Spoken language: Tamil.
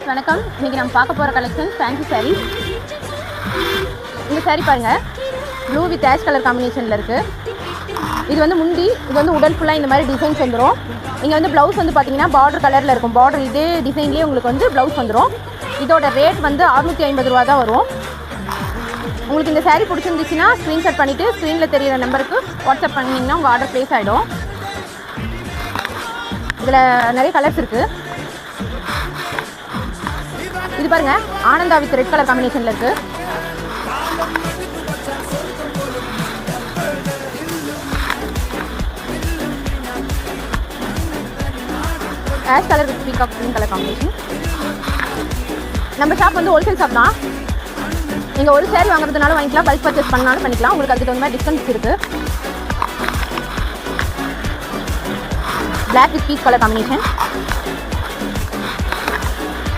வணக்கம். இன்றைக்கி நம்ம பார்க்க போகிற கலெக்ஷன் ஃபேன்சி சாரீ. இந்த சாரீ பாருங்கள், ப்ளூ வித் ஆஷ் கலர் காம்பினேஷனில் இருக்குது. இது வந்து முந்தி, இது வந்து உடல் ஃபுல்லாக இந்த மாதிரி டிசைன்ஸ் வந்துடும். இங்கே வந்து ப்ளவுஸ் வந்து பார்த்தீங்கன்னா பார்டர் கலரில் இருக்கும். பார்டர் இதே டிசைன்லேயே உங்களுக்கு வந்து ப்ளவுஸ் வந்துடும். இதோட ரேட் வந்து 650 ரூபா தான் வரும். உங்களுக்கு இந்த சாரீ பிடிச்சிருந்துச்சுன்னா ஸ்க்ரீன்ஷாட் பண்ணிவிட்டு ஸ்க்ரீனில் தெரியிற நம்பருக்கு வாட்ஸ்அப் பண்ணிங்கன்னா உங்கள் ஆர்டர் ப்ளேஸ் ஆகிடும். இதில் நிறைய கலர்ஸ் இருக்குது. இது பாருங்க, ஆனந்தா வித் ரெட் கலர் காம்பினேஷனில் இருக்குது. Ash colour with peacock green colour combination. நம்ம ஷாப் வந்து ஹோல்சேல் ஷாப் தான். நீங்கள் ஒரு சாரீ வாங்குறதுனால வாங்கிக்கலாம், பல்க் பர்ச்சேஸ் பண்ணாலும் பண்ணிக்கலாம். உங்களுக்கு அதுக்கு தகுந்த மாதிரி டிஸ்கவுண்ட்ஸ் இருக்குது. Black with peach colour combination.